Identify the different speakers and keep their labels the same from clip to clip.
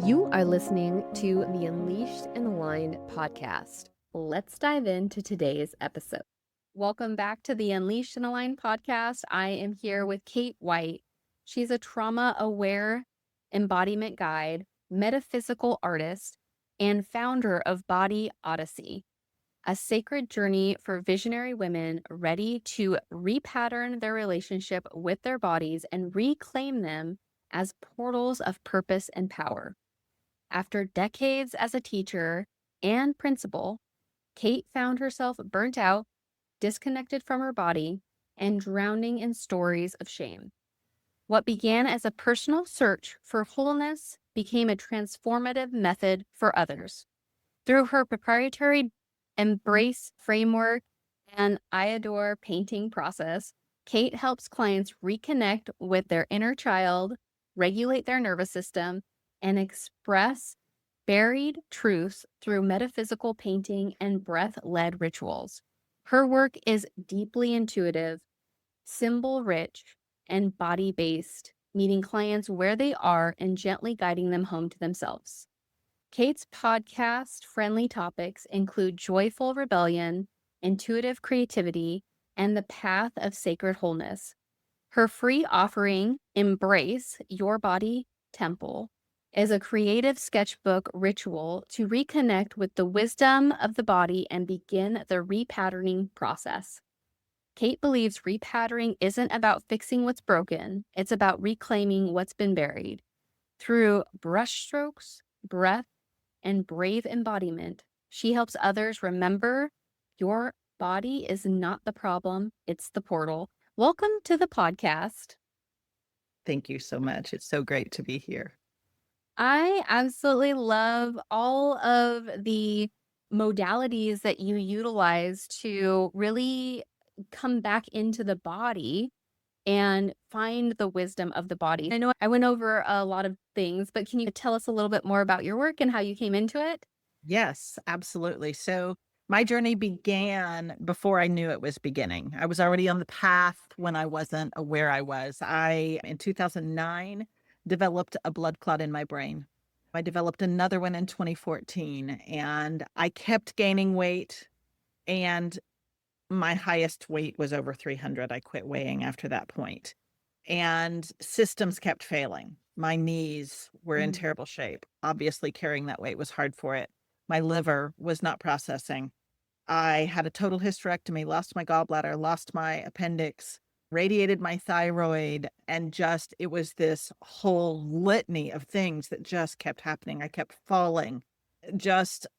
Speaker 1: You are listening to the Unleashed and Aligned podcast. Let's dive into today's episode. Welcome back to the Unleashed and Aligned podcast. I am here with Kate White. She's a trauma-aware embodiment guide, metaphysical artist, and founder of Body Odyssey, a sacred journey for visionary women ready to repattern their relationship with their bodies and reclaim them as portals of purpose and power. After decades as a teacher and principal, Kate found herself burnt out, disconnected from her body, and drowning in stories of shame. What began as a personal search for wholeness became a transformative method for others. Through her proprietary Embrace framework and I Adore painting process, Kate helps clients reconnect with their inner child, regulate their nervous system, and express buried truths through metaphysical painting and breath-led rituals. Her work is deeply intuitive, symbol-rich, and body-based, meeting clients where they are and gently guiding them home to themselves. Kate's podcast-friendly topics include joyful rebellion, intuitive creativity, and the path of sacred wholeness. Her free offering, Embrace Your Body Temple, is a creative sketchbook ritual to reconnect with the wisdom of the body and begin the repatterning process. Kate believes repatterning isn't about fixing what's broken, it's about reclaiming what's been buried. Through brushstrokes, breath, and brave embodiment, she helps others remember your body is not the problem, it's the portal. Welcome to the podcast.
Speaker 2: Thank you so much. It's so great to be here.
Speaker 1: I absolutely love all of the modalities that you utilize to really come back into the body and find the wisdom of the body. I know I went over a lot of things, but can you tell us a little bit more about your work and how you came into it?
Speaker 2: Yes, absolutely. So my journey began before I knew it was beginning. I was already on the path when I wasn't aware I was. In 2009, developed a blood clot in my brain. I developed another one in 2014, and I kept gaining weight. And my highest weight was over 300. I quit weighing after that point. And systems kept failing. My knees were in
Speaker 1: Mm.
Speaker 2: terrible shape. Obviously, carrying that weight was hard for it. My liver was not processing. I had a total hysterectomy, lost my gallbladder, lost my appendix, radiated my thyroid, and just it was this whole litany of things that just kept happening. I kept falling.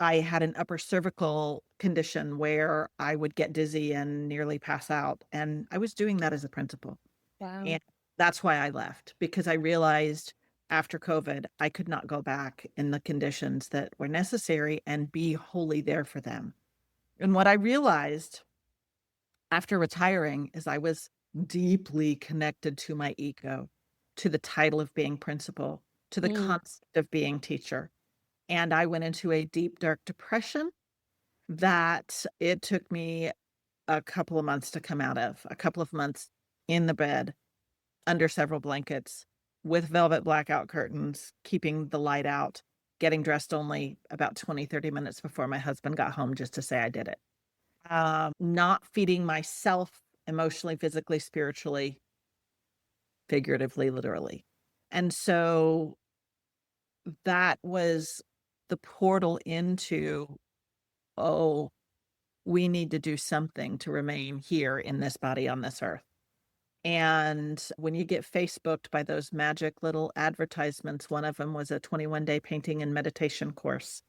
Speaker 2: I had an upper cervical condition where I would get dizzy and nearly pass out. And I was doing that as a principal.
Speaker 1: Wow.
Speaker 2: And that's why I left, because I realized after COVID, I could not go back in the conditions that were necessary and be wholly there for them. And what I realized after retiring is I was deeply connected to my ego, to the title of being principal, to the
Speaker 1: Mm.
Speaker 2: concept of being teacher. And I went into a deep, dark depression that it took me a couple of months to come out of, a couple of months in the bed under several blankets with velvet blackout curtains, keeping the light out, getting dressed only about 20, 30 minutes before my husband got home just to say I did it. Not feeding myself emotionally, physically, spiritually, figuratively, literally. And so that was the portal into, oh, we need to do something to remain here in this body on this earth. And when you get Facebooked by those magic little advertisements, one of them was a 21-day painting and meditation course.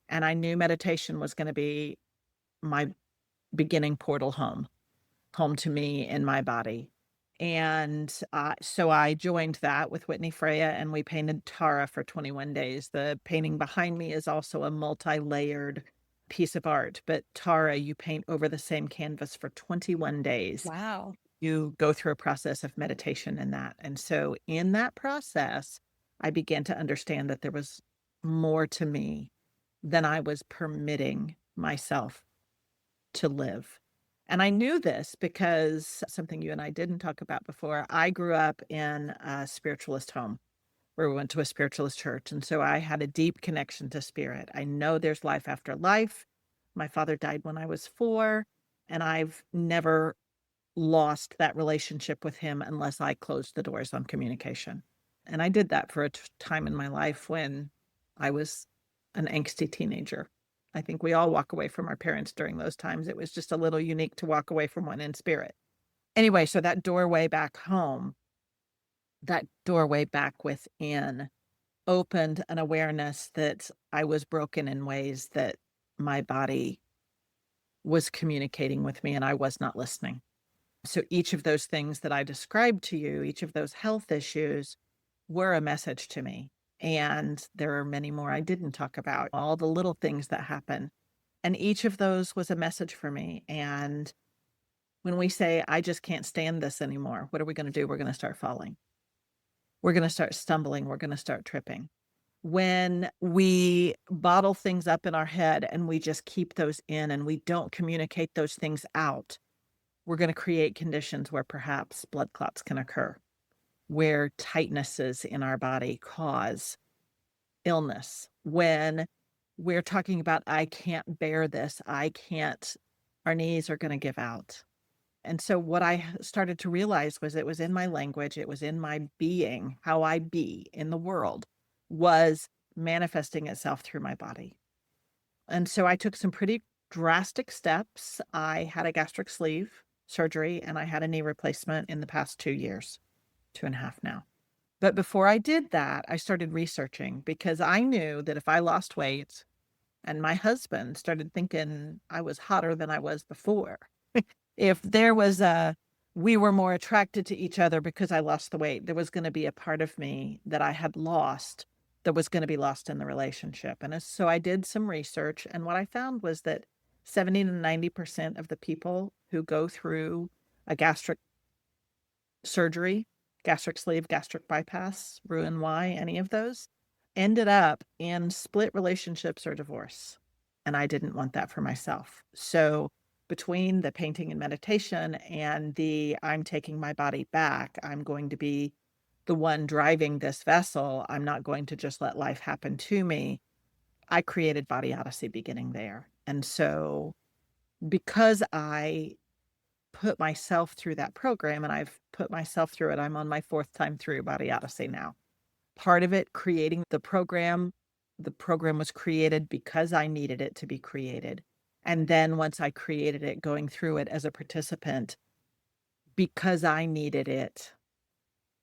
Speaker 2: And I knew meditation was going to be my beginning portal home to me in my body. And so I joined that with Whitney Freya and we painted Tara for 21 days. The painting behind me is also a multi-layered piece of art, but Tara, you paint over the same canvas for 21 days.
Speaker 1: Wow.
Speaker 2: You go through a process of meditation in that. And so in that process, I began to understand that there was more to me than I was permitting myself to live. And I knew this because something you and I didn't talk about before. I grew up in a spiritualist home, where we went to a spiritualist church, and so I had a deep connection to spirit. I know there's life after life. My father died when I was 4, and I've never lost that relationship with him unless I closed the doors on communication. And I did that for a time in my life when I was an angsty teenager. I think we all walk away from our parents during those times. It was just a little unique to walk away from one in spirit. Anyway, so that doorway back home, that doorway back within opened an awareness that I was broken in ways that my body was communicating with me and I was not listening. So each of those things that I described to you, each of those health issues were a message to me. And there are many more I didn't talk about, all the little things that happen. And each of those was a message for me. And when we say, I just can't stand this anymore, what are we going to do? We're going to start falling. We're going to start stumbling. We're going to start tripping. When we bottle things up in our head and we just keep those in and we don't communicate those things out, we're going to create conditions where perhaps blood clots can occur, where tightnesses in our body cause illness. When we're talking about, I can't bear this, I can't, our knees are going to give out. And so what I started to realize was it was in my language, it was in my being, how I be in the world was manifesting itself through my body. And so I took some pretty drastic steps. I had a gastric sleeve surgery and I had a knee replacement in the past 2 years, 2.5 now. But before I did that, I started researching because I knew that if I lost weight and my husband started thinking I was hotter than I was before, if there was a we were more attracted to each other because I lost the weight, there was gonna be a part of me that I had lost that was gonna be lost in the relationship, and so I did some research, and what I found was that 70 to 90% of the people who go through a gastric surgery, gastric sleeve, gastric bypass, Roux-en-Y, any of those, ended up in split relationships or divorce, and I didn't want that for myself. So, between the painting and meditation and the I'm taking my body back, I'm going to be the one driving this vessel, I'm not going to just let life happen to me. I created Body Odyssey beginning there. And so, because I put myself through that program, and I've put myself through it. I'm on my 4th time through Body Odyssey now. Part of it, creating the program was created because I needed it to be created. And then once I created it, going through it as a participant because I needed it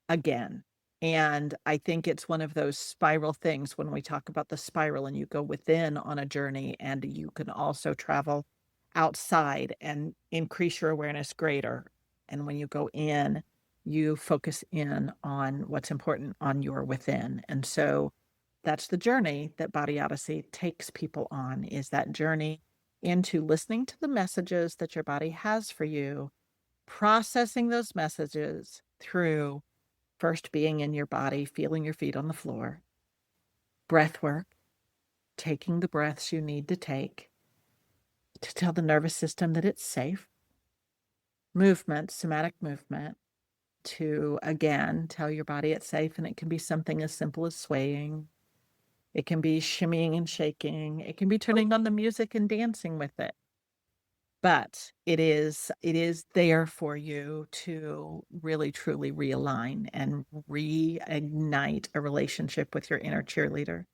Speaker 2: again. And I think it's one of those spiral things when we talk about the spiral and you go within on a journey and you can also travel outside and increase your awareness greater. And when you go in, you focus in on what's important on your within. And so that's the journey that Body Odyssey takes people on is that journey into listening to the messages that your body has for you, processing those messages through first being in your body, feeling your feet on the floor, breath work, taking the breaths you need to take to tell the nervous system that it's safe, movement, somatic movement, to again tell your body it's safe. And it can be something as simple as swaying, it can be shimmying and shaking, it can be turning on the music and dancing with it. But it is there for you to really truly realign and reignite a relationship with your inner cheerleader,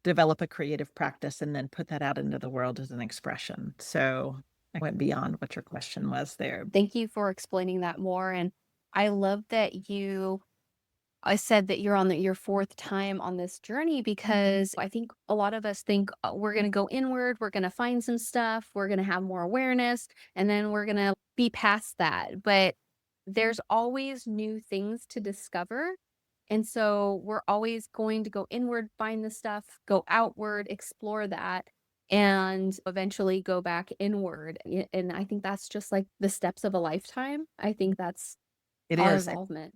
Speaker 2: develop a creative practice, and then put that out into the world as an expression. So I went beyond what your question was there.
Speaker 1: Thank you for explaining that more. And I love that I said that you're on your fourth time on this journey because I think a lot of us think we're going to go inward, we're going to find some stuff, we're going to have more awareness, and then we're going to be past that. But there's always new things to discover. And so we're always going to go inward, find the stuff, go outward, explore that, and eventually go back inward. And I think that's just like the steps of a lifetime. I think that's
Speaker 2: It
Speaker 1: our
Speaker 2: is.
Speaker 1: evolvement.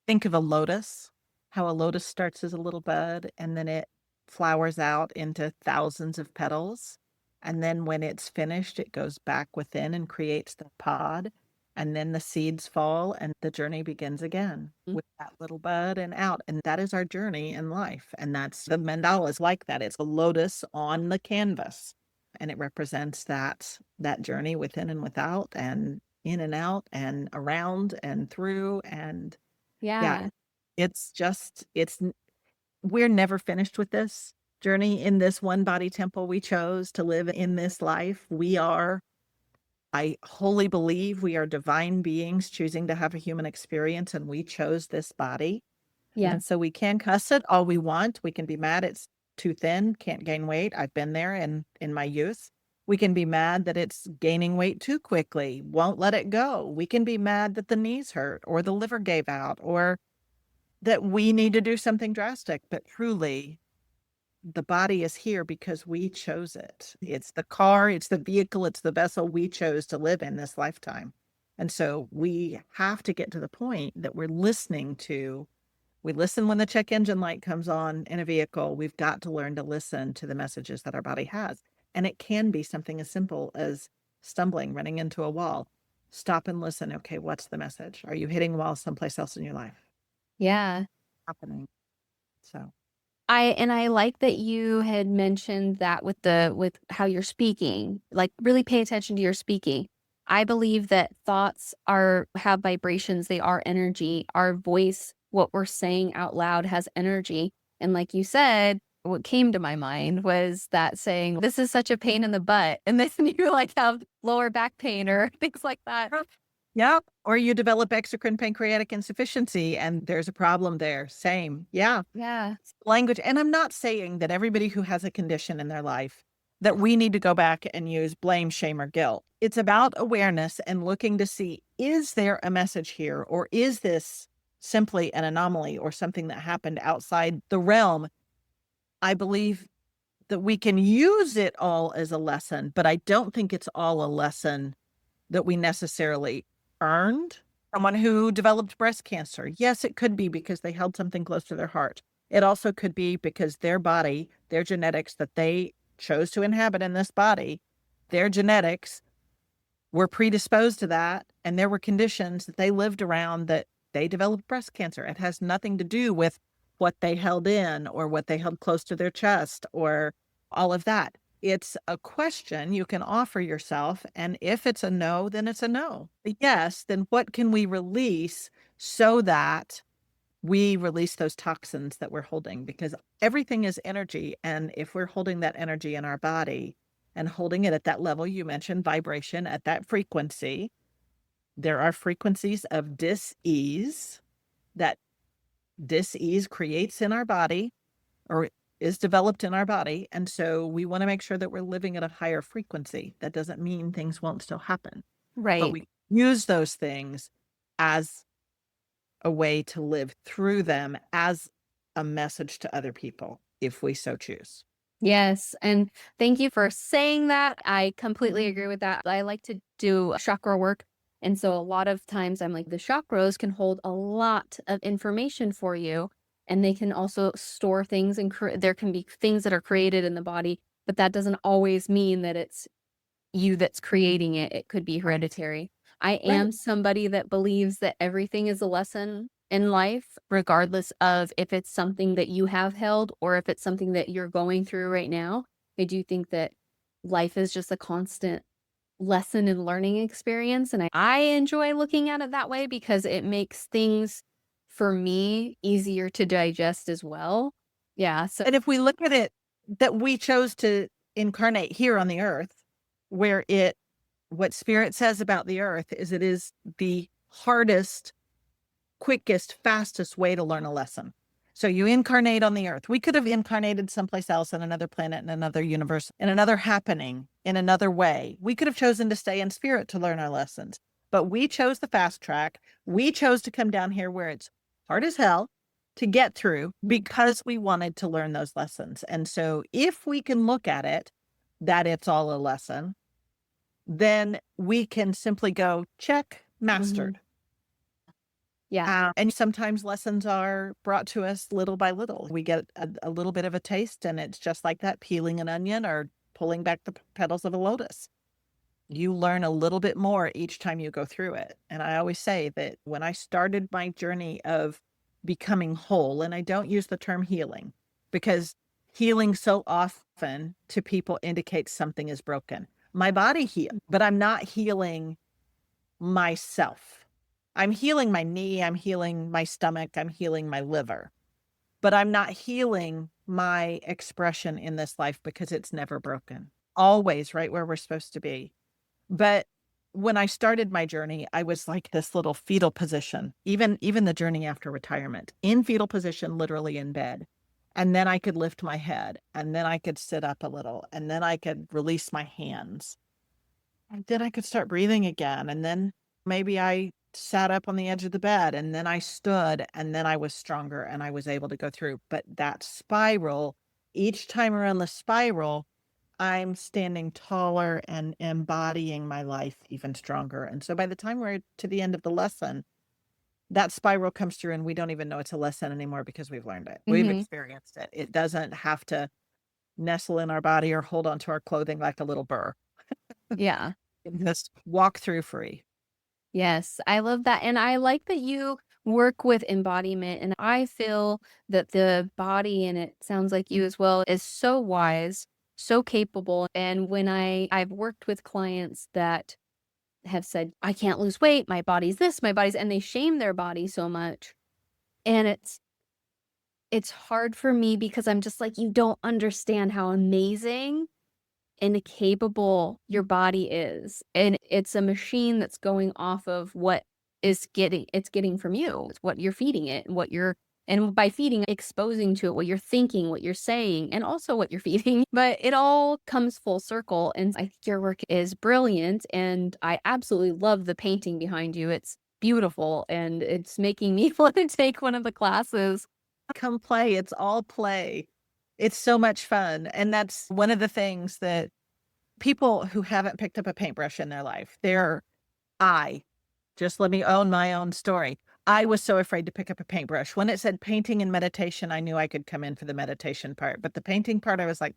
Speaker 2: Think of a lotus, how a lotus starts as a little bud and then it flowers out into thousands of petals. And then when it's finished, it goes back within and creates the pod. and then the seeds fall and the journey begins again
Speaker 1: Mm.
Speaker 2: with that little bud and out. And that is our journey in life. And that's the mandala is like that. It's a lotus on the canvas. And it represents that journey within and without and in and out and around and through. And yeah,
Speaker 1: Yeah.
Speaker 2: it's just we're never finished with this journey in this one body temple we chose to live in this life. I wholly believe we are divine beings choosing to have a human experience, and we chose this body.
Speaker 1: Yeah.
Speaker 2: And so we can cuss it all we want. We can be mad it's too thin, can't gain weight. I've been there in my youth. We can be mad that it's gaining weight too quickly, won't let it go. We can be mad that the knees hurt or the liver gave out or that we need to do something drastic. But truly, the body is here because we chose it. It's the car, it's the vehicle, it's the vessel we chose to live in this lifetime. And so we have to get to the point that we listen when the check engine light comes on in a vehicle. We've got to learn to listen to the messages that our body has. And it can be something as simple as stumbling, running into a wall. Stop and listen. Okay, what's the message? Are you hitting walls someplace else in your life?
Speaker 1: Yeah.
Speaker 2: Happening. So,
Speaker 1: I like that you had mentioned that with how you're speaking, like, really pay attention to your speaking. I believe that thoughts have vibrations, they are energy. Our voice, what we're saying out loud has energy, and like you said, what came to my mind was that saying, "This is such a pain in the butt," and then you, like, have lower back pain or things like that.
Speaker 2: yeah. Or you develop exocrine pancreatic insufficiency and there's a problem there. Same. Yeah.
Speaker 1: Yeah.
Speaker 2: Language. And I'm not saying that everybody who has a condition in their life that we need to go back and use blame, shame, or guilt. It's about awareness and looking to see, is there a message here? Or is this simply an anomaly or something that happened outside the realm? I believe that we can use it all as a lesson, but I don't think it's all a lesson that we necessarily earned. Someone who developed breast cancer, yes, it could be because they held something close to their heart. It also could be because their body, their genetics that they chose to inhabit in this body, their genetics were predisposed to that, and there were conditions that they lived around that they developed breast cancer. It has nothing to do with what they held in or what they held close to their chest or all of that. It's a question you can offer yourself, and if it's a no, then it's a no. A yes, then what can we release so that we release those toxins that we're holding? Because everything is energy, and if we're holding that energy in our body and holding it at that level you mentioned, vibration, at that frequency, there are frequencies of dis-ease that dis-ease creates in our body or is developed in our body. And so we want to make sure that we're living at a higher frequency. That doesn't mean things won't still happen, but
Speaker 1: Right.
Speaker 2: we use those things as a way to live through them as a message to other people if we so choose.
Speaker 1: Yes, and thank you for saying that. I completely agree with that. I like to do chakra work, and so a lot of times I'm like, the chakras can hold a lot of information for you, and they can also store things, and there can be things that are created in the body, but that doesn't always mean that it's you that's creating it. It could be
Speaker 2: Right.
Speaker 1: hereditary. I
Speaker 2: Right.
Speaker 1: am somebody that believes that everything is a lesson in life, regardless of if it's something that you have held or if it's something that you're going through right now. I do think that life is just a constant lesson and learning experience. And I enjoy looking at it that way because it makes things for me easier to digest as well. Yeah. So,
Speaker 2: And if we look at it that we chose to incarnate here on the earth, where what spirit says about the earth is it is the hardest, quickest, fastest way to learn a lesson. So you incarnate on the earth. We could have incarnated someplace else in another planet, in another universe, in another happening, in another way. We could have chosen to stay in spirit to learn our lessons, but we chose the fast track. We chose to come down here where it's hard as hell to get through because we wanted to learn those lessons. And so if we can look at it that it's all a lesson, then we can simply go, check,
Speaker 1: mhm,
Speaker 2: mastered.
Speaker 1: yeah.
Speaker 2: And sometimes lessons are brought to us little by little. We get a little bit of a taste, and it's just like that, peeling an onion or pulling back the petals of a lotus. You learn a little bit more each time you go through it. And I always say that when I started my journey of becoming whole, and I don't use the term healing because healing so often to people indicates something is broken. My body healed, but I'm not healing myself. I'm healing my knee, I'm healing my stomach, I'm healing my liver, but I'm not healing my expression in this life because it's never broken. Always right where we're supposed to be. But when I started my journey, I was like this little fetal position, even the journey after retirement, in fetal position, literally in bed. And then I could lift my head, and then I could sit up a little, and then I could release my hands. And then I could start breathing again, and then maybe I sat up on the edge of the bed, and then I stood, and then I was stronger, and I was able to go through. But that spiral, each time around the spiral, I'm standing taller and embodying my life even stronger. And so by the time we're to the end of the lesson, that spiral comes through and we don't even know it's a lesson anymore because we've learned it. We've
Speaker 1: Mhm.
Speaker 2: experienced it. It doesn't have to nestle in our body or hold onto our clothing like a little burr.
Speaker 1: Yeah.
Speaker 2: It just walk through free.
Speaker 1: Yes, I love that, and I like that you work with embodiment, and I feel that the body, and it sounds like you as well, is so wise, so capable, and when I've worked with clients that have said, "I can't lose weight, my body's this, my body's," and they shame their body so much, and it's hard for me because I'm just like, "You don't understand how amazing and capable your body is, and it's a machine that's going off of what is getting from you. It's what you're feeding it, and what you're and by feeding, exposing to it what you're thinking, what you're saying, and also what you're feeding, but it all comes full circle, and I think your work is brilliant, and I absolutely love the painting behind you. It's beautiful, and it's making me wanna take one of the classes.
Speaker 2: Come play. It's all play. It's so much fun. And that's one of the things that people who haven't picked up a paintbrush in their life, I just let me own my own story. I was so afraid to pick up a paintbrush. When it said painting and meditation, I knew I could come in for the meditation part, but the painting part, I was like,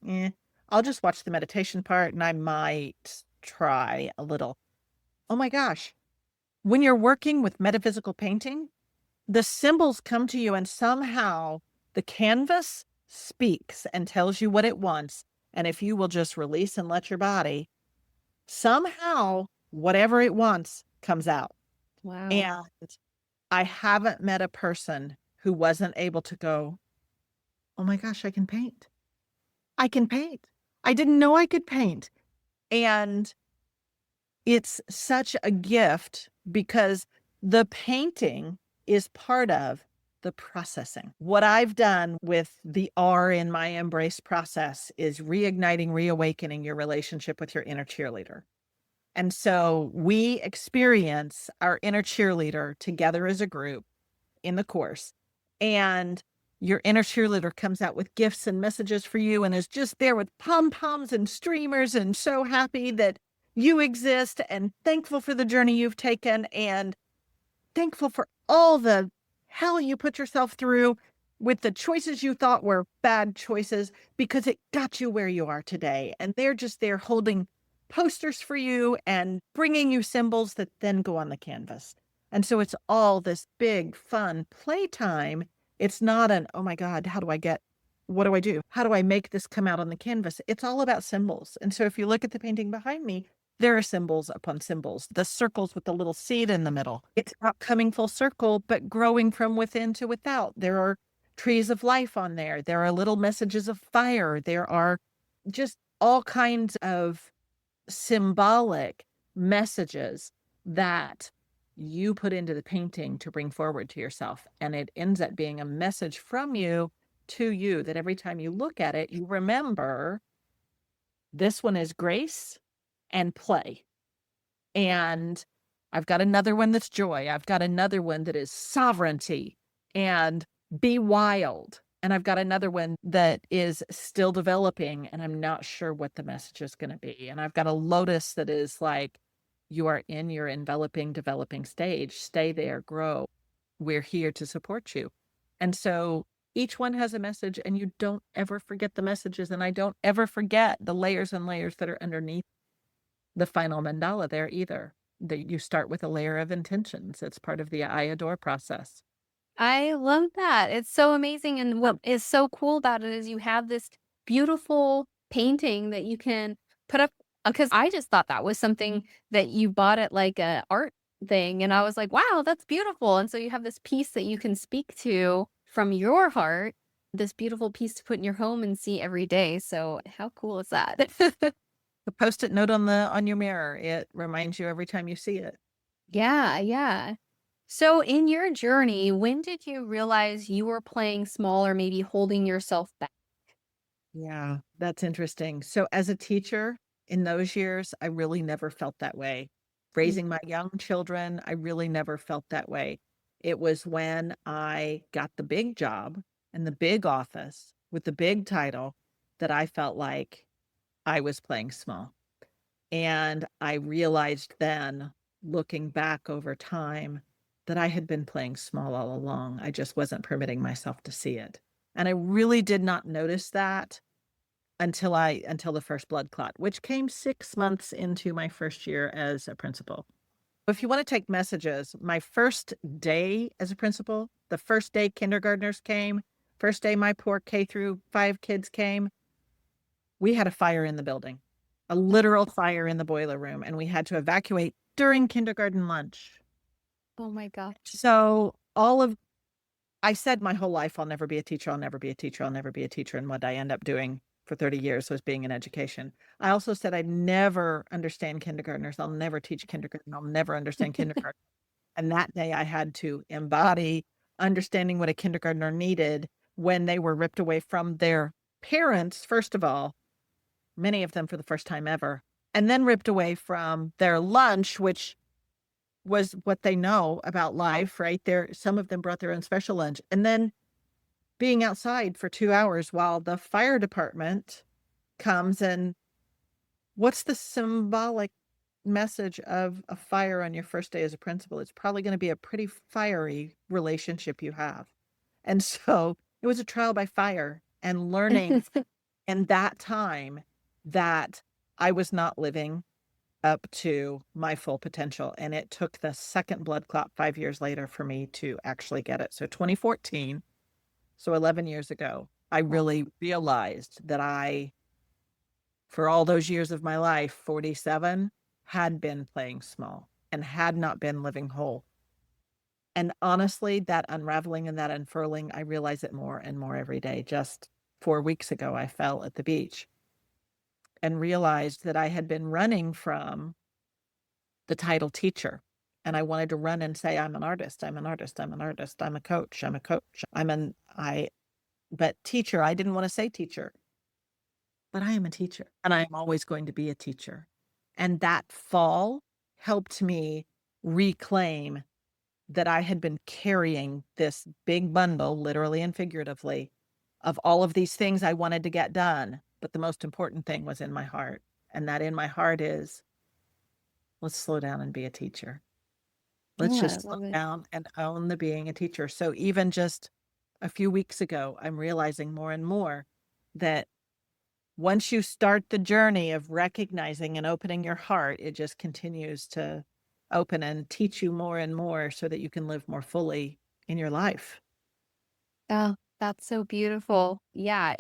Speaker 2: I'll just watch the meditation part and I might try a little. Oh my gosh. When you're working with metaphysical painting, the symbols come to you and somehow the canvas speaks and tells you what it wants. And if you will just release and let your body, somehow whatever it wants comes out.
Speaker 1: Wow.
Speaker 2: And I haven't met a person who wasn't able to go, "Oh my gosh, I can paint. I can paint. I didn't know I could paint." And it's such a gift because the painting is part of the processing. What I've done with the R in my embrace process is reigniting, reawakening your relationship with your inner cheerleader. And so we experience our inner cheerleader together as a group in the course. And your inner cheerleader comes out with gifts and messages for you and is just there with pom poms and streamers and so happy that you exist and thankful for the journey you've taken and thankful for all the hell you put yourself through with the choices you thought were bad choices because it got you where you are today. And they're just there holding posters for you and bringing you symbols that then go on the canvas. And so it's all this big, fun playtime. It's not an, oh my God, what do I do? How do I make this come out on the canvas? It's all about symbols. And so if you look at the painting behind me, there are symbols upon symbols, the circles with the little seed in the middle. It's not coming full circle, but growing from within to without. There are trees of life on there. There are little messages of fire. There are just all kinds of symbolic messages that you put into the painting to bring forward to yourself. And it ends up being a message from you to you that every time you look at it, you remember this one is grace and play. And I've got another one that's joy. I've got another one that is sovereignty and be wild. And I've got another one that is still developing and I'm not sure what the message is going to be. And I've got a lotus that is like, you are in your enveloping, developing stage. Stay there, grow. We're here to support you. And so each one has a message and you don't ever forget the messages. And I don't ever forget the layers and layers that are underneath. the final mandala there either. That you start with a layer of intentions. It's part of the I adore process.
Speaker 1: I love that. It's so amazing, and what is so cool about it is you have this beautiful painting that you can put up, because I just thought that was something that you bought at, like, a art thing, and I was like, "Wow, that's beautiful," and so you have this piece that you can speak to from your heart, this beautiful piece to put in your home and see every day, so how cool is that?
Speaker 2: The Post-it note on your mirror, it reminds you every time you see it.
Speaker 1: Yeah, yeah. So in your journey, when did you realize you were playing small or maybe holding yourself back?
Speaker 2: Yeah, that's interesting. So as a teacher, in those years, I really never felt that way.
Speaker 1: Mm.
Speaker 2: Raising my young children, I really never felt that way. It was when I got the big job and the big office with the big title that I felt like I was playing small. And I realized then, looking back over time, that I had been playing small all along. I just wasn't permitting myself to see it. And I really did not notice that until the first blood clot, which came 6 months into my first year as a principal. If you wanna take messages, my first day as a principal, the first day kindergartners came, first day my poor K through 5 kids came, we had a fire in the building, a literal fire in the boiler room, and we had to evacuate during kindergarten lunch.
Speaker 1: Oh my gosh.
Speaker 2: So, all of I said my whole life, "I'll never be a teacher, I'll never be a teacher, I'll never be a teacher," and what I end up doing for 30 years was being in education. I also said I'd never understand kindergartners, I'll never teach kindergarten, I'll never understand kindergarten, and that day I had to embody understanding what a kindergartner needed when they were ripped away from their parents, first of all, many of them for the first time ever, and then ripped away from their lunch, which was what they know about life, right? Some of them brought their own special lunch, and then being outside for 2 hours while the fire department comes and what's the symbolic message of a fire on your first day as a principal? It's probably gonna be a pretty fiery relationship you have. And so, it was a trial by fire and learning in that time that I was not living up to my full potential, and it took the second blood clot 5 years later for me to actually get it. So 2014, so 11 years ago, I really realized that for all those years of my life, 47, had been playing small and had not been living whole. And honestly, that unraveling and that unfurling, I realize it more and more every day. Just 4 weeks ago, I fell at the beach and realized that I had been running from the title teacher. And I wanted to run and say, I'm an artist, I'm an artist, I'm an artist, I'm a coach, I'm a coach, but teacher, I didn't want to say teacher, but I am a teacher and I am always going to be a teacher. And that fall helped me reclaim that I had been carrying this big bundle, literally and figuratively, of all of these things I wanted to get done. But the most important thing was in my heart. And that in my heart is, let's slow down and be a teacher. Let's
Speaker 1: Oh, I
Speaker 2: just slow
Speaker 1: love it.
Speaker 2: down and own the being a teacher. So even just a few weeks ago, I'm realizing more and more that once you start the journey of recognizing and opening your heart, it just continues to open and teach you more and more so that you can live more fully in your life.
Speaker 1: Oh, that's so beautiful. Yeah,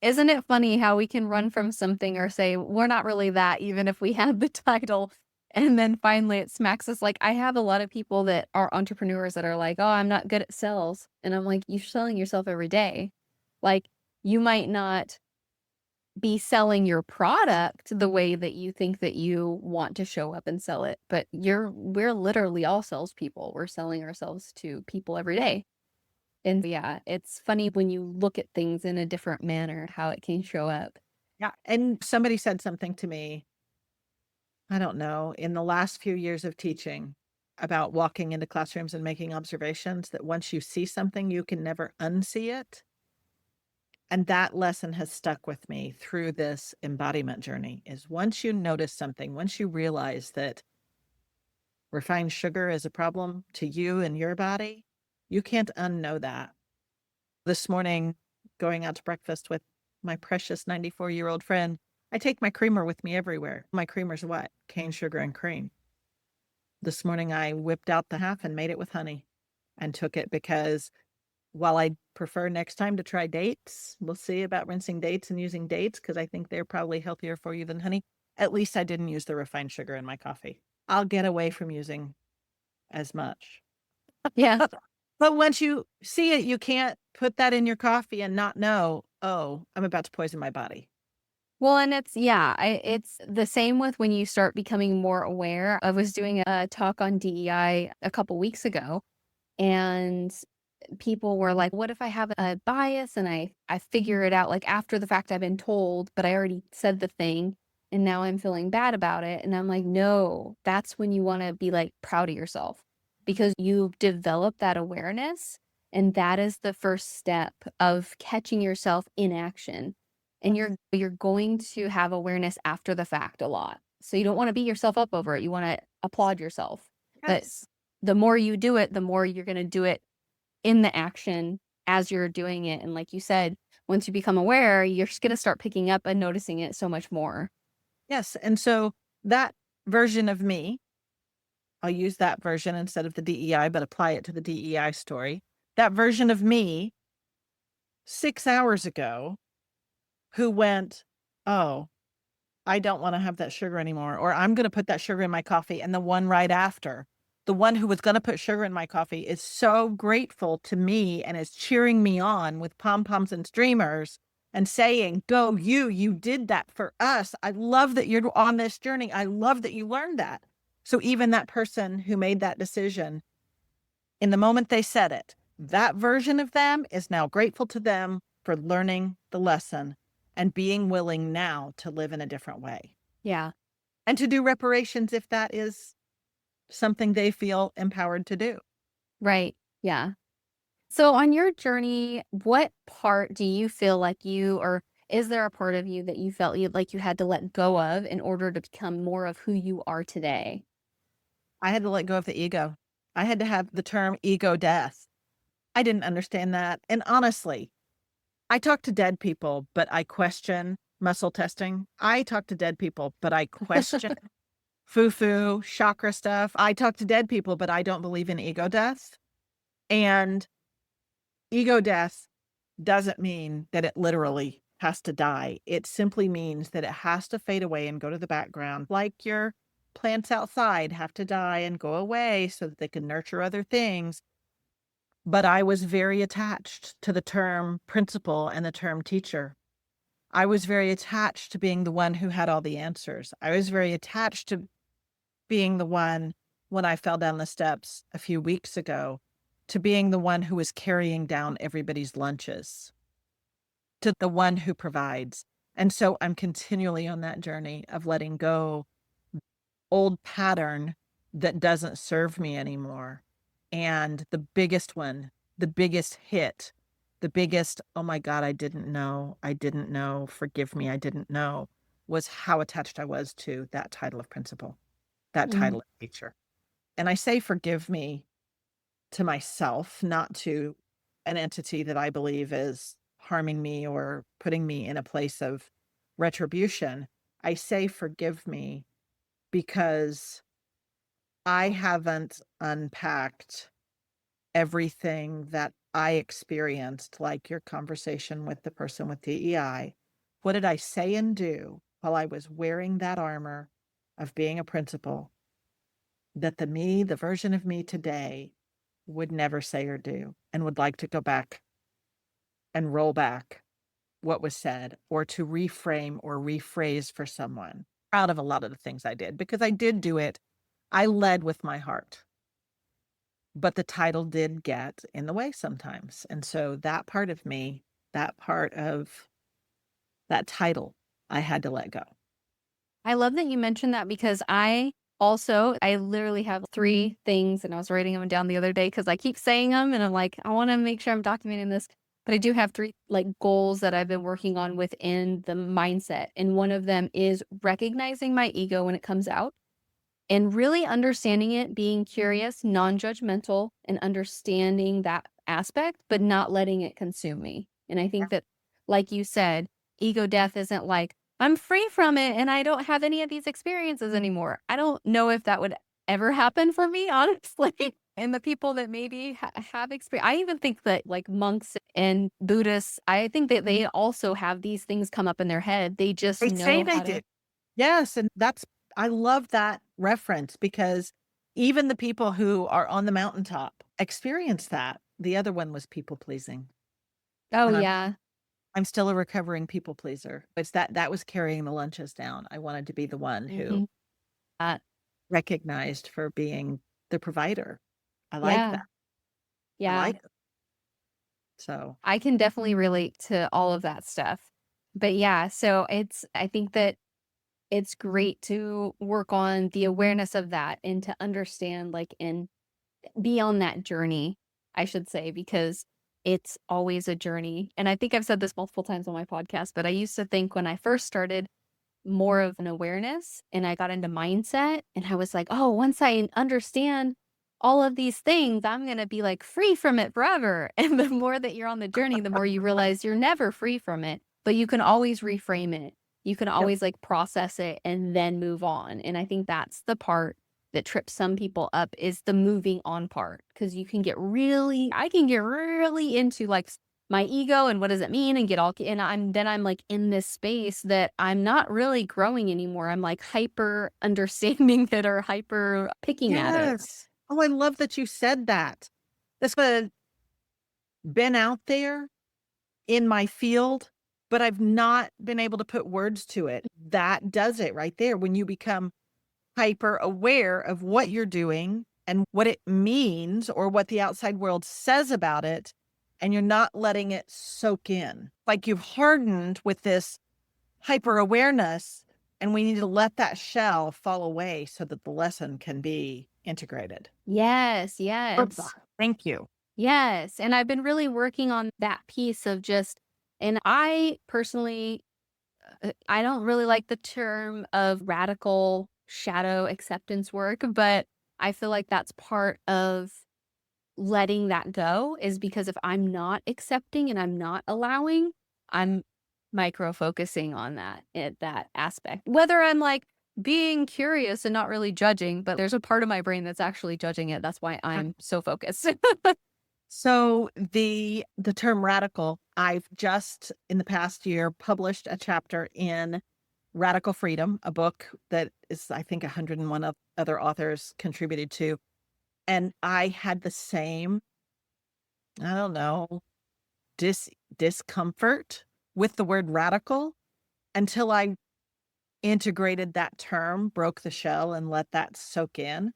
Speaker 1: isn't it funny how we can run from something or say we're not really that even if we had the title, and then finally it smacks us. Like, I have a lot of people that are entrepreneurs that are like, "Oh, I'm not good at sales." And I'm like, "You're selling yourself every day." Like, you might not be selling your product the way that you think that you want to show up and sell it, but we're literally all salespeople. We're selling ourselves to people every day. And yeah, it's funny when you look at things in a different manner, how it can show up.
Speaker 2: Yeah. And somebody said something to me, I don't know, in the last few years of teaching about walking into classrooms and making observations that once you see something, you can never unsee it. And that lesson has stuck with me through this embodiment journey is once you notice something, once you realize that refined sugar is a problem to you and your body, you can't unknow that. This morning, going out to breakfast with my precious 94-year-old friend, I take my creamer with me everywhere. My creamer's what? Cane sugar and cream. This morning, I whipped out the half and made it with honey and took it because while I prefer next time to try dates, we'll see about rinsing dates and using dates because I think they're probably healthier for you than honey. At least I didn't use the refined sugar in my coffee. I'll get away from using as much.
Speaker 1: Yeah.
Speaker 2: But once you see it, you can't put that in your coffee and not know, "Oh, I'm about to poison my body."
Speaker 1: Well, and it's the same with when you start becoming more aware. I was doing a talk on DEI a couple weeks ago, and people were like, "What if I have a bias and I figure it out like after the fact I've been told, but I already said the thing and now I'm feeling bad about it." And I'm like, "No, that's when you want to be like proud of yourself because you've developed that awareness and that is the first step of catching yourself in action. And you're going to have awareness after the fact a lot. So you don't want to beat yourself up over it. You want to applaud yourself. But
Speaker 2: Yes.
Speaker 1: the more you do it, the more you're going to do it in the action as you're doing it. And like you said, once you become aware, you're just gonna start picking up and noticing it so much more.
Speaker 2: Yes, and so that version of me, I'll use that version instead of the DEI, but apply it to the DEI story. That version of me 6 hours ago who went, "Oh, I don't wanna have that sugar anymore," or, "I'm gonna put that sugar in my coffee," and the one right after, the one who was gonna put sugar in my coffee is so grateful to me and is cheering me on with pom-poms and streamers and saying, "Go you, you did that for us. I love that you're on this journey. I love that you learned that." So even that person who made that decision, in the moment they said it, that version of them is now grateful to them for learning the lesson and being willing now to live in a different way
Speaker 1: Yeah.
Speaker 2: and to do reparations if that is something they feel empowered to do.
Speaker 1: Right. Yeah. So on your journey, what part do you feel like you or is there a part of you that you felt you had to let go of in order to become more of who you are today?
Speaker 2: I had to let go of the ego. I had to have the term ego death. I didn't understand that. And honestly, I talk to dead people, but I question muscle testing. I talk to dead people, but I question foo-foo, chakra stuff. I talk to dead people, but I don't believe in ego death. And ego death doesn't mean that it literally has to die. It simply means that it has to fade away and go to the background, like your plants outside have to die and go away so that they can nurture other things. But I was very attached to the term principal and the term teacher. I was very attached to being the one who had all the answers. I was very attached to being the one when I fell down the steps a few weeks ago, to being the one who was carrying down everybody's lunches, to the one who provides. And so I'm continually on that journey of letting go old pattern that doesn't serve me anymore. And the biggest one, the biggest hit, the biggest, "Oh my god, I didn't know, forgive me, I didn't know," was how attached I was to that title of principal, that
Speaker 1: Mm,
Speaker 2: title of teacher. And I say forgive me to myself, not to an entity that I believe is harming me or putting me in a place of retribution. I say forgive me because I haven't unpacked everything that I experienced, like your conversation with the person with DEI. What did I say and do while I was wearing that armor of being a principal that the version of me today would never say or do and would like to go back and roll back what was said or to reframe or rephrase for someone? Proud of a lot of the things I did because I did do it. I led with my heart. But the title did get in the way sometimes, and so that part of me, that part of that title, I had to let go.
Speaker 1: I love that you mentioned that because I literally have 3 things and I was writing them down the other day because I keep saying them and I'm like, I want to make sure I'm documenting this. But I do have 3 like goals that I've been working on within the mindset. And one of them is recognizing my ego when it comes out and really understanding it, being curious, non-judgmental, and understanding that aspect, but not letting it consume me. And I think that, like you said, ego death isn't like I'm free from it and I don't have any of these experiences anymore. I don't know if that would ever happen for me, honestly. And the people that maybe have experience, I even think that like monks and Buddhists, I think that they also have these things come up in their head. They just
Speaker 2: They say
Speaker 1: know
Speaker 2: they
Speaker 1: how
Speaker 2: do.
Speaker 1: to.
Speaker 2: Yes, and that's I love that reference because even the people who are on the mountaintop experience that. The other one was people pleasing,
Speaker 1: Oh,
Speaker 2: and
Speaker 1: yeah.
Speaker 2: I'm still a recovering people pleaser. It's that was carrying the lunches down. I wanted to be the one who
Speaker 1: Hmm. Uh,
Speaker 2: recognized for being the provider. I like
Speaker 1: yeah.
Speaker 2: that. I
Speaker 1: Yeah.
Speaker 2: like it. So,
Speaker 1: I can definitely relate to all of that stuff. But yeah, so I think that it's great to work on the awareness of that and to understand, like, and be on that journey, I should say, because it's always a journey. And I think I've said this multiple times on my podcast, but I used to think when I first started more of an awareness and I got into mindset and I was like, "Oh, once I understand all of these things, I'm going to be like free from it forever." And the more that you're on the journey, the more you realize you're never free from it, but you can always reframe it. You can
Speaker 2: yep.
Speaker 1: always like process it and then move on. And I think that's the part that trips some people up is the moving on part because you can get really I can get really into like my ego and what does it mean and get all and I'm like in this space that I'm not really growing anymore. I'm like hyper understanding it or hyper picking at it.
Speaker 2: Yes. Oh, I love that you said that. That's been out there in my field, but I've not been able to put words to it. That does it right there. When you become hyper aware of what you're doing and what it means or what the outside world says about it, and you're not letting it soak in. Like you've hardened with this hyper awareness, and we need to let that shell fall away so that the lesson can be integrated.
Speaker 1: Yes,
Speaker 2: Love
Speaker 1: yes.
Speaker 2: that. Thank you.
Speaker 1: Yes, and I've been really working on that piece of just and I personally I don't really like the term of radical shadow acceptance work, but I feel like that's part of letting that go is because if I'm not accepting and I'm not allowing, I'm micro focusing on that aspect. Whether I'm like being curious and not really judging, but there's a part of my brain that's actually judging it. That's why I'm so focused.
Speaker 2: So the term radical, I've just in the past year published a chapter in Radical Freedom, a book that is I think 101 other authors contributed to. And I had the same, I don't know, discomfort with the word radical until I integrated that term, broke the shell and let that soak in.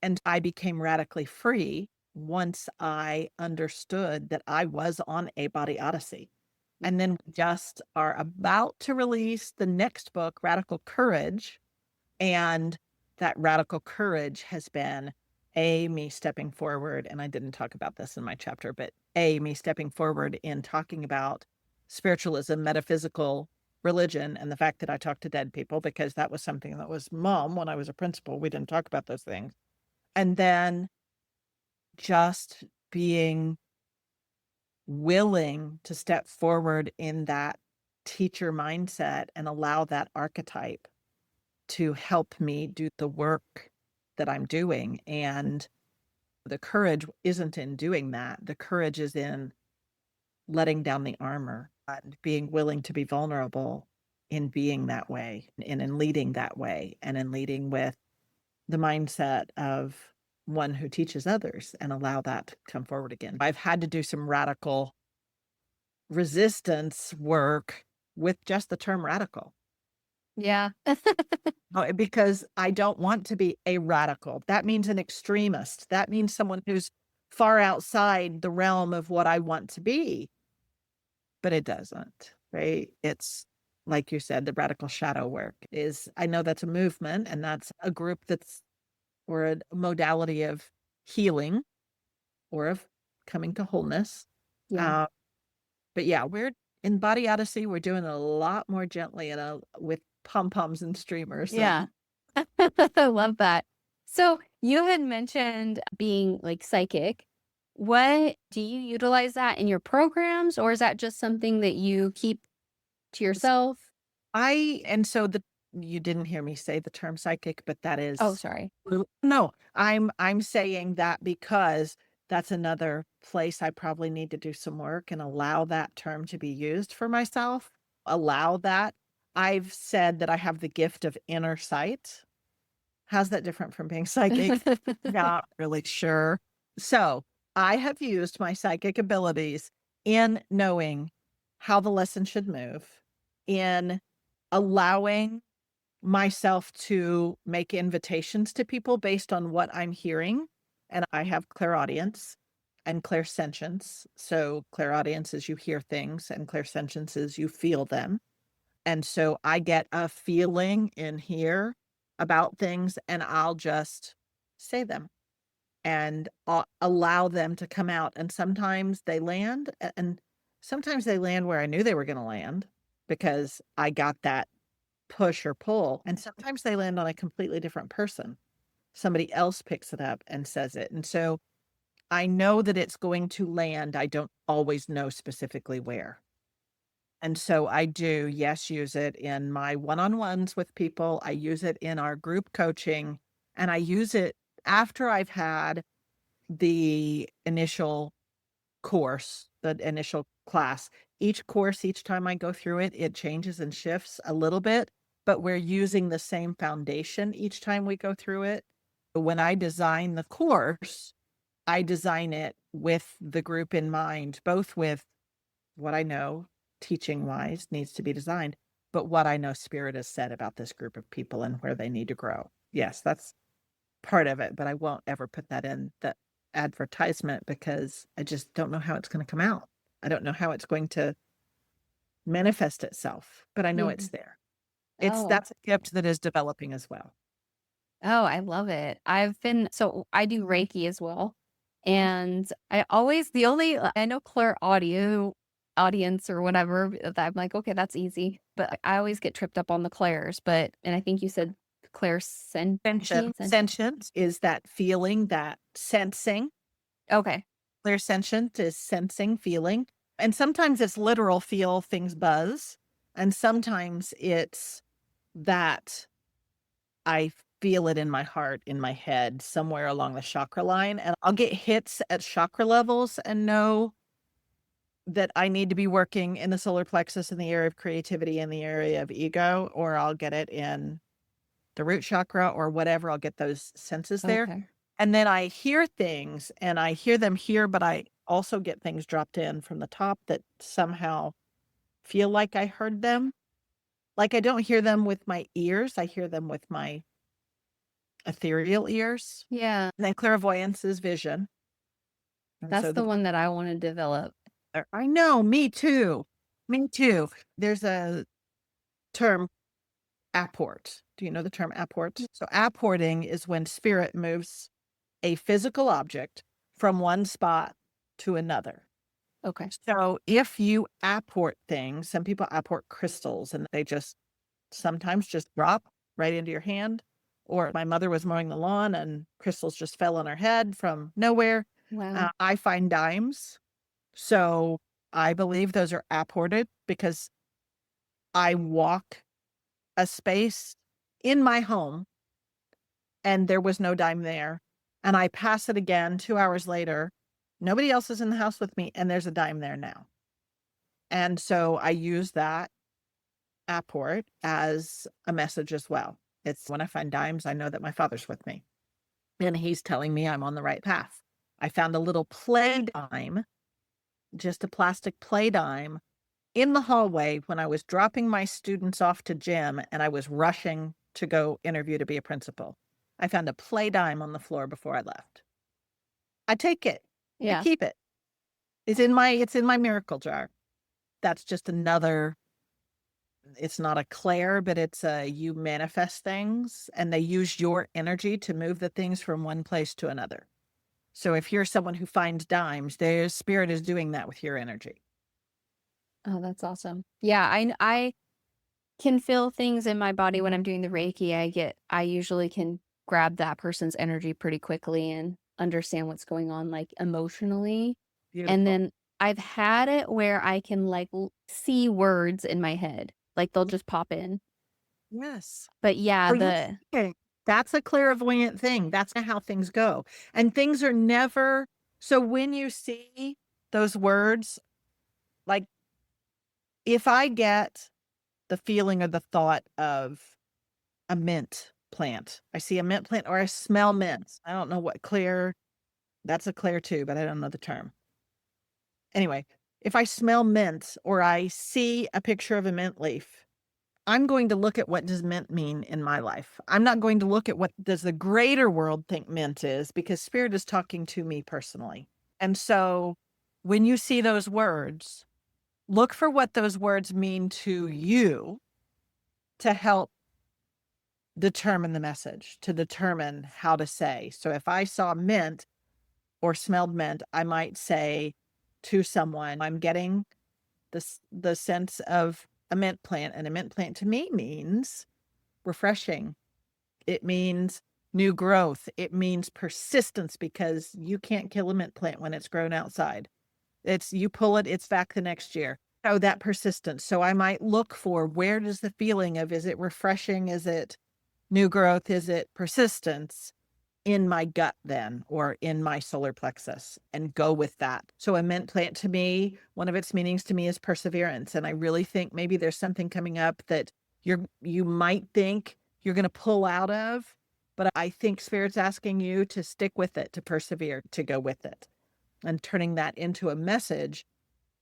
Speaker 2: And I became radically free once I understood that I was on a body odyssey. And then we just are about to release the next book, Radical Courage. And that radical courage has been me stepping forward. And I didn't talk about this in my chapter, but me stepping forward in talking about spiritualism, metaphysical religion, and the fact that I talk to dead people, because that was something that was mom when I was a principal. We didn't talk about those things. And then just being willing to step forward in that teacher mindset and allow that archetype to help me do the work that I'm doing. And the courage isn't in doing that. The courage is in letting down the armor and being willing to be vulnerable in being that way and in leading that way and in leading with the mindset of one who teaches others and allow that to come forward again. I've had to do some radical resistance work with just the term radical.
Speaker 1: Yeah.
Speaker 2: Because I don't want to be a radical. That means an extremist. That means someone who's far outside the realm of what I want to be, but it doesn't, right? It's like you said, the radical shadow work is, I know that's a movement and that's a group that's, or a modality of healing or of coming to wholeness.
Speaker 1: Yeah.
Speaker 2: Uh, but yeah, we're in Body Odyssey, we're doing a lot more gently and with pom poms and streamers. So
Speaker 1: Yeah. I love that. So you had mentioned being like psychic. What do you utilize that in your programs, or is that just something that you keep to yourself?
Speaker 2: and so you didn't hear me say the term psychic, but that
Speaker 1: Oh,
Speaker 2: is
Speaker 1: sorry.
Speaker 2: no, I'm saying that because that's another place I probably need to do some work and allow that term to be used for myself. Allow that. I've said that I have the gift of inner sight. How's that different from being psychic? Not really sure. So, I have used my psychic abilities in knowing how the lesson should move, in allowing myself to make invitations to people based on what I'm hearing, and I have clairaudience and clairsentience. So, clairaudience is you hear things, and clairsentience is you feel them. And so I get a feeling in here about things, and I'll just say them and allow them to come out. And sometimes they land, and sometimes they land where I knew they were going to land because I got that push or pull. And sometimes they land on a completely different person. Somebody else picks it up and says it. And so I know that it's going to land. I don't always know specifically where. And so I do, yes, use it in my one-on-ones with people. I use it in our group coaching, and I use it after I've had the initial course, the initial class. Each course, each time I go through it, it changes and shifts a little bit, but we're using the same foundation each time we go through it. When I design the course, I design it with the group in mind, both with what I know teaching wise needs to be designed, but what I know spirit has said about this group of people and where they need to grow. Yes, that's part of it, but I won't ever put that in the advertisement because I just don't know how it's going to come out. I don't know how it's going to manifest itself, but I know
Speaker 1: Yeah.
Speaker 2: it's there.
Speaker 1: Oh.
Speaker 2: That's a gift that is developing as well.
Speaker 1: Oh, I love it. I do Reiki as well. And I know Claire audience or whatever that I'm like, okay, that's easy. But I always get tripped up on the clairs. And I think you said Claire sentience.
Speaker 2: Sentience is that feeling, that sensing.
Speaker 1: Okay.
Speaker 2: Clairsentient is sensing, feeling, and sometimes it's literal feel things buzz, and sometimes it's that I feel it in my heart, in my head, somewhere along the chakra line, and I'll get hits at chakra levels and know that I need to be working in the solar plexus in the area of creativity, in the area of ego, or I'll get it in the root chakra or whatever, I'll get those senses there.
Speaker 1: Okay.
Speaker 2: And then I hear things and I hear them here, but I also get things dropped in from the top that somehow feel like I heard them. Like I don't hear them with my ears, I hear them with my ethereal ears.
Speaker 1: Yeah.
Speaker 2: And then clairvoyance is vision. And
Speaker 1: That's
Speaker 2: so
Speaker 1: the one that I want to develop.
Speaker 2: I know, me too. Me too. There's a term apport. Do you know the term apport? So apporting is when spirit moves a physical object from one spot to another.
Speaker 1: Okay.
Speaker 2: So if you apport things, some people apport crystals and they just sometimes just drop right into your hand. Or my mother was mowing the lawn and crystals just fell on her head from nowhere.
Speaker 1: Wow.
Speaker 2: I find dimes. So I believe those are apported because I walk a space in my home and there was no dime there. And I pass it again 2 hours later. Nobody else is in the house with me, and there's a dime there now. And so I use that apport as a message as well. It's when I find dimes, I know that my father's with me, and he's telling me I'm on the right path. I found a little play dime, just a plastic play dime in the hallway when I was dropping my students off to gym and I was rushing to go interview to be a principal. I found a play dime on the floor before I left. I take it. I
Speaker 1: Yeah.
Speaker 2: keep it. It's in my miracle jar. That's just another it's not a clair, but it's a you manifest things and they use your energy to move the things from one place to another. So if you're someone who finds dimes, their spirit is doing that with your energy.
Speaker 1: Oh, that's awesome. Yeah. I can feel things in my body when I'm doing the Reiki. I usually can grab that person's energy pretty quickly and understand what's going on, like, emotionally. And
Speaker 2: Beautiful.
Speaker 1: then I've had it where I can, like, see words in my head. Like they'll just pop in.
Speaker 2: Yes.
Speaker 1: But yeah,
Speaker 2: So you're
Speaker 1: the
Speaker 2: saying that's a clairvoyant thing. That's not how things go. And things are never so when you see those words, like if I get the feeling or the thought of a mint plant, I see a mint plant or I smell mint. I don't know what clear, that's a clear too, but I don't know the term. Anyway, if I smell mint or I see a picture of a mint leaf, I'm going to look at what does mint mean in my life. I'm not going to look at what does the greater world think mint is because spirit is talking to me personally. And so when you see those words, look for what those words mean to you to help determine the message, to determine how to say. So if I saw mint or smelled mint, I might say to someone, I'm getting the sense of a mint plant, and a mint plant to me means refreshing. It means new growth. It means persistence because you can't kill a mint plant when it's grown outside. It's you pull it, it's back the next year. So that persistence. So I might look for where does the feeling of is it refreshing? Is it new growth? Is it persistence? In my gut then, or in my solar plexus, and go with that. So a mint plant to me, one of its meanings to me is perseverance. And I really think maybe there's something coming up that you might think you're going to pull out of, but I think spirit's asking you to stick with it, to persevere, to go with it, and turning that into a message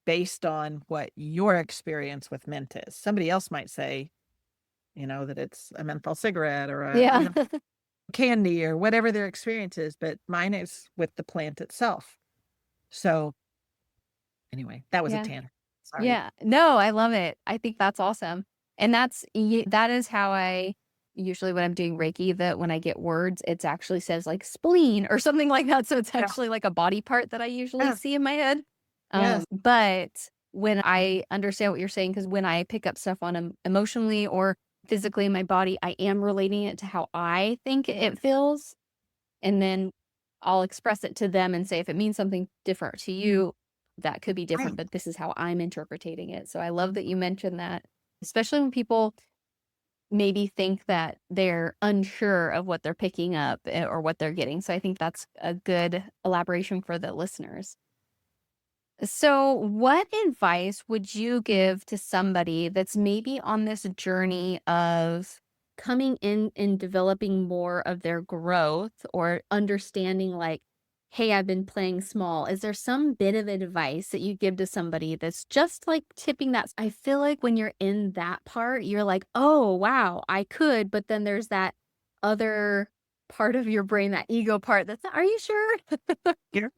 Speaker 2: based on what your experience with mint is. Somebody else might say, that it's a menthol cigarette or a,
Speaker 1: yeah.
Speaker 2: candy or whatever their experience is, but mine is with the plant itself. So anyway, that was a
Speaker 1: Yeah.
Speaker 2: tangent. Sorry.
Speaker 1: Yeah. No, I love it. I think that's awesome. And that is how I usually when I'm doing Reiki, that when I get words, it's actually says like spleen or something like that. So it's
Speaker 2: Yeah.
Speaker 1: actually like a body part that I usually
Speaker 2: Yes.
Speaker 1: see in my head.
Speaker 2: Yes.
Speaker 1: But when I understand what you're saying, because when I pick up stuff on emotionally or physically in my body, I am relating it to how I think it feels. And then I'll express it to them and say, if it means something different to you, that could be different,
Speaker 2: Right.
Speaker 1: but this is how I'm interpreting it. So I love that you mentioned that, especially when people maybe think that they're unsure of what they're picking up or what they're getting. So I think that's a good elaboration for the listeners. So, what advice would you give to somebody that's maybe on this journey of coming in and developing more of their growth or understanding, like, hey, I've been playing small? Is there some bit of advice that you give to somebody that's just like tipping that? I feel like when you're in that part, you're like, oh, wow, I could. But then there's that other part of your brain, that ego part that's, are you sure?
Speaker 2: Here.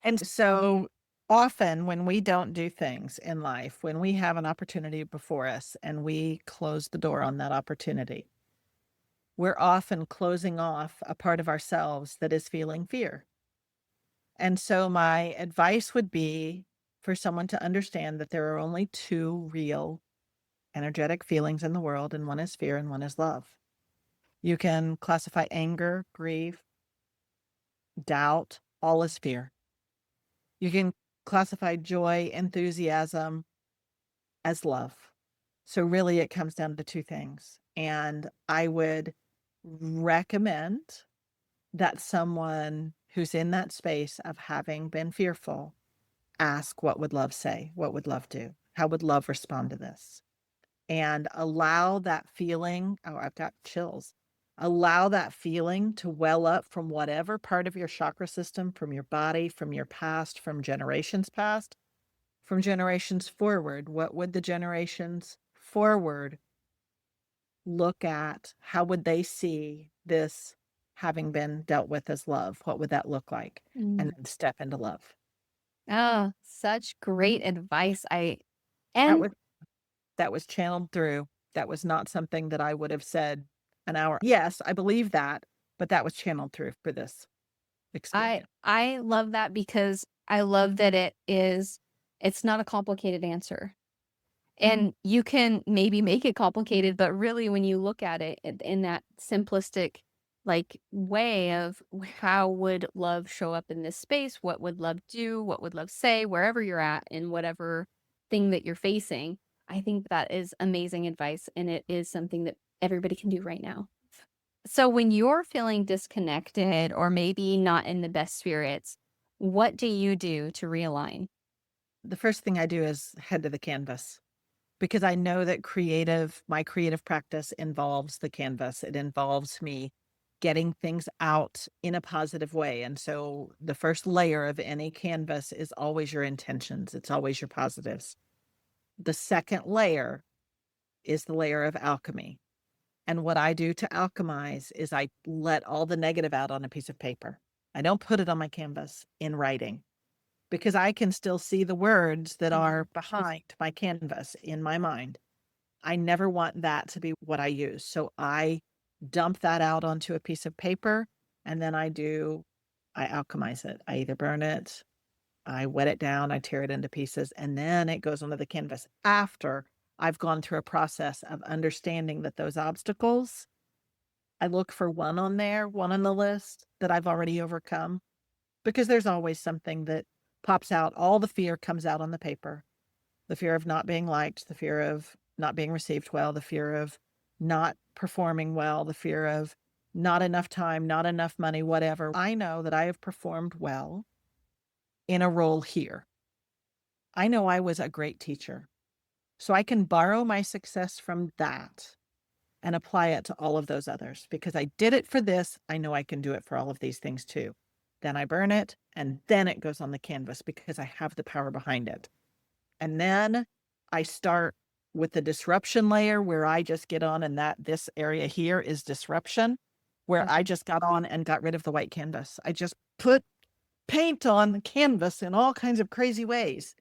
Speaker 2: And so often when we don't do things in life, when we have an opportunity before us and we close the door on that opportunity, we're often closing off a part of ourselves that is feeling fear. And so my advice would be for someone to understand that there are only two real energetic feelings in the world, and one is fear and one is love. You can classify anger, grief, doubt, all as fear. You can classify joy, enthusiasm as love. So really it comes down to two things. And I would recommend that someone who's in that space of having been fearful ask, what would love say? What would love do? How would love respond to this? And allow that feeling, oh, I've got chills. Allow that feeling to well up from whatever part of your chakra system, from your body, from your past, from generations past, from generations forward. What would the generations forward look at? How would they see this having been dealt with as love? What would that look like? And then step into love.
Speaker 1: Oh, such great advice.
Speaker 2: That
Speaker 1: And
Speaker 2: was that was channeled through. That was not something that I would have said an hour. Yes, I believe that, but that was channeled through for this experience.
Speaker 1: I love that because I love that it's not a complicated answer. And you can maybe make it complicated, but really when you look at it in that simplistic like way of how would love show up in this space? What would love do? What would love say? Wherever you're at in whatever thing that you're facing. I think that is amazing advice, and it is something that everybody can do right now. So when you're feeling disconnected or maybe not in the best spirits, what do you do to realign?
Speaker 2: The first thing I do is head to the canvas because I know that my creative practice involves the canvas. It involves me getting things out in a positive way. And so the first layer of any canvas is always your intentions, it's always your positives. The second layer is the layer of alchemy. And what I do to alchemize is I let all the negative out on a piece of paper. I don't put it on my canvas in writing because I can still see the words that are
Speaker 1: Mhm.
Speaker 2: behind my canvas in my mind. I never want that to be what I use. So I dump that out onto a piece of paper and then I alchemize it. I either burn it, I wet it down, I tear it into pieces, and then it goes onto the canvas after I've gone through a process of understanding that those obstacles, I look for one on there, one on the list that I've already overcome because there's always something that pops out. All the fear comes out on the paper. The fear of not being liked, the fear of not being received well, the fear of not performing well, the fear of not enough time, not enough money, whatever. I know that I have performed well in a role here. I know I was a great teacher. So I can borrow my success from that and apply it to all of those others because I did it for this. I know I can do it for all of these things too. Then I burn it and then it goes on the canvas because I have the power behind it. And then I start with the disruption layer where I just get on and this area here is disruption, where I
Speaker 1: Mhm.
Speaker 2: just got on and got rid of the white canvas. I just put paint on the canvas in all kinds of crazy ways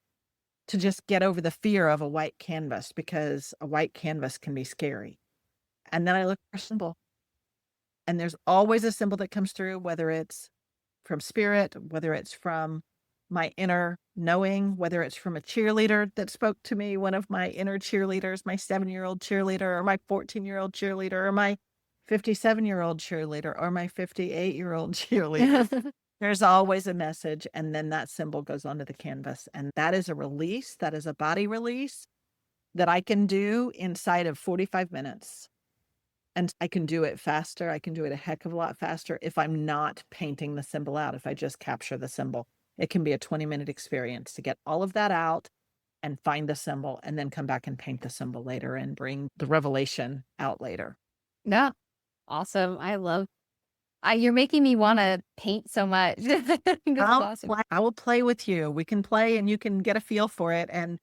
Speaker 2: to just get over the fear of a white canvas because a white canvas can be scary. And then I look for a symbol, and there's always a symbol that comes through, whether it's from spirit, whether it's from my inner knowing, whether it's from a cheerleader that spoke to me, one of my inner cheerleaders, my 7-year-old cheerleader, or my 14-year-old cheerleader, or my 57-year-old cheerleader, or my 58-year-old cheerleader. There's always a message, and then that symbol goes onto the canvas, and that is a release, that is a body release that I can do inside of 45 minutes. And I can do it faster, I can do it a heck of a lot faster if I'm not painting the symbol out, if I just capture the symbol. It can be a 20-minute experience to get all of that out and find the symbol, and then come back and paint the symbol later and bring the revelation out later.
Speaker 1: Yeah. Awesome. You're making me wanna paint so much. This is awesome.
Speaker 2: I will play with you. We can play and you can get a feel for it, and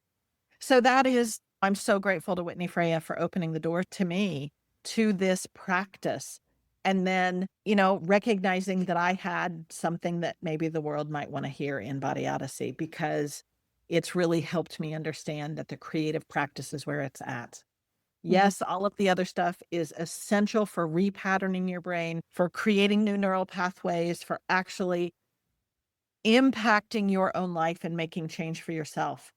Speaker 2: so that is I'm so grateful to Whitney Freya for opening the door to me to this practice. And then, recognizing that I had something that maybe the world might want to hear in Body Odyssey because it's really helped me understand that the creative practice is where it's at.
Speaker 1: Mhm.
Speaker 2: Yes, all of the other stuff is essential for repatterning your brain, for creating new neural pathways, for actually impacting your own life and making change for yourself.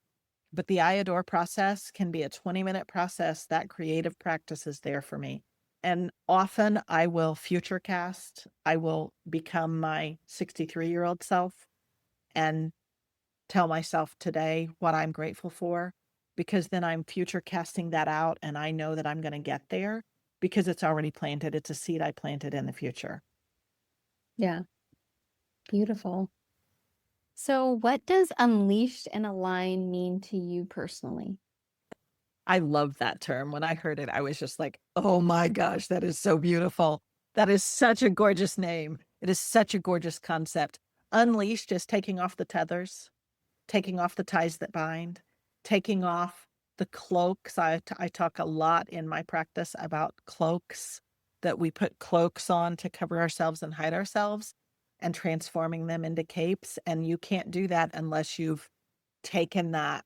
Speaker 2: But the I adore process can be a 20-minute process. That creative practice is there for me. And often I will future cast. I will become my 63-year-old self and tell myself today what I'm grateful for, because then I'm future casting that out and I know that I'm going to get there because it's already planted. It's a seed I planted in the future.
Speaker 1: Yeah. Beautiful. So what does unleashed and aligned mean to you personally?
Speaker 2: I love that term. When I heard it, I was just like, "Oh my gosh, that is so beautiful. That is such a gorgeous name. It is such a gorgeous concept." Unleashed is taking off the tethers, taking off the ties that bind, taking off the cloaks. I talk a lot in my practice about cloaks, that we put cloaks on to cover ourselves and hide ourselves, and transforming them into capes, and you can't do that unless you've taken that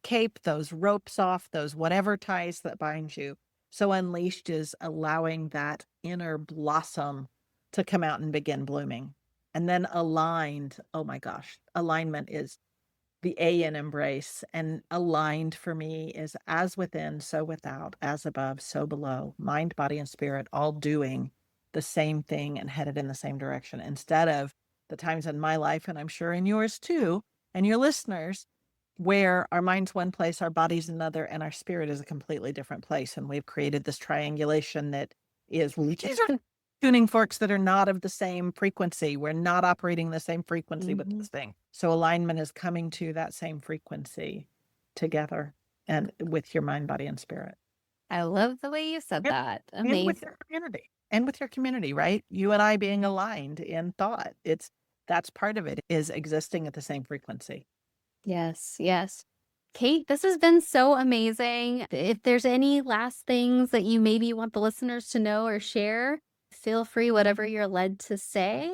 Speaker 2: cape, those ropes off, those whatever ties that bind you. So unleashed is allowing that inner blossom to come out and begin blooming. And then aligned, oh my gosh, alignment is the A in embrace. And aligned for me is as within, so without, as above, so below, mind, body, and spirit all doing the same thing and headed in the same direction instead of the times in my life, and I'm sure in yours too, and your listeners, where our mind's one place, our body's another, and our spirit is a completely different place. And we've created this triangulation that is these are tuning forks that are not of the same frequency. We're not operating the same frequency with
Speaker 1: Mhm.
Speaker 2: this thing. So alignment is coming to that same frequency together and with your mind, body, and spirit.
Speaker 1: I love the way you said
Speaker 2: And,
Speaker 1: that.
Speaker 2: and with
Speaker 1: Amazing.
Speaker 2: your community. And with your community, right? You and I being aligned in thought. That's part of it is existing at the same frequency.
Speaker 1: Yes, yes. Kate, this has been so amazing. If there's any last things that you maybe want the listeners to know or share, feel free, whatever you're led to say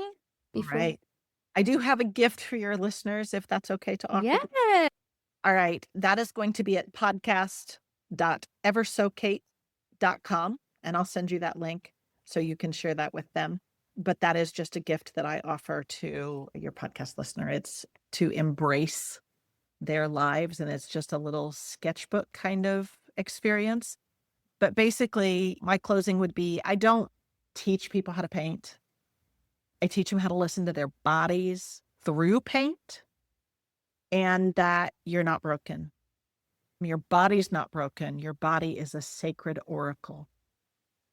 Speaker 1: before.
Speaker 2: Right. I do have a gift for your listeners, if that's okay to offer.
Speaker 1: Yeah.
Speaker 2: All right. That is going to be at podcast.eversokate.com, and I'll send you that link so you can share that with them. But that is just a gift that I offer to your podcast listener. It's to embrace their lives, and it's just a little sketchbook kind of experience. But basically, my closing would be I don't teach people how to paint. I teach them how to listen to their bodies through paint and that you're not broken. Your body's not broken. Your body is a sacred oracle.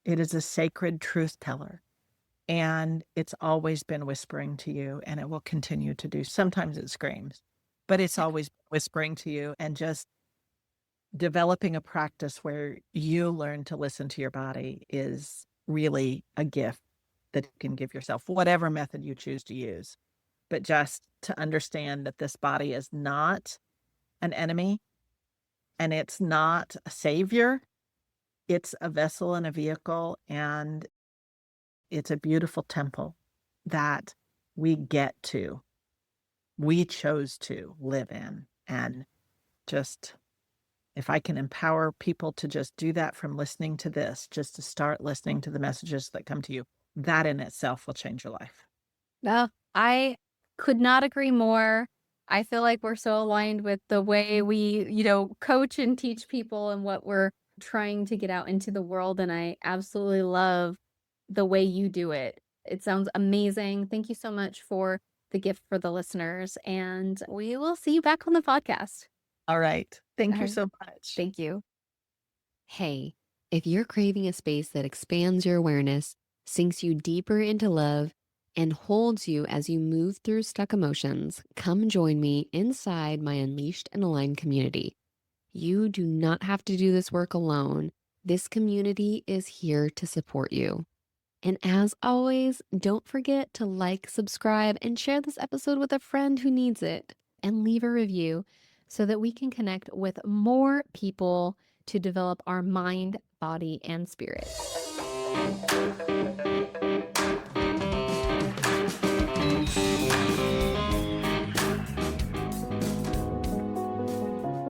Speaker 2: It is a sacred truth teller. And it's always been whispering to you, and it will continue to do. Sometimes it screams, but it's always whispering to you, and just developing a practice where you learn to listen to your body is really a gift that you can give yourself, whatever method you choose to use. But just to understand that this body is not an enemy and it's not a savior. It's a vessel and a vehicle, and it's a beautiful temple that we chose to live in. And just, if I can empower people to just do that from listening to this, just to start listening to the messages that come to you, that in itself will change your life.
Speaker 1: No, I could not agree more. I feel like we're so aligned with the way we, coach and teach people and what we're trying to get out into the world. And I absolutely love the way you do it. It sounds amazing. Thank you so much for the gift for the listeners. And we will see you back on the podcast.
Speaker 2: All right. Thank
Speaker 1: All
Speaker 2: you
Speaker 1: right.
Speaker 2: so much.
Speaker 1: Thank you. Hey, if you're craving a space that expands your awareness, sinks you deeper into love, and holds you as you move through stuck emotions, come join me inside my Unleashed and Aligned community. You do not have to do this work alone. This community is here to support you. And as always, don't forget to like, subscribe, and share this episode with a friend who needs it. And leave a review so that we can connect with more people to develop our mind, body, and spirit.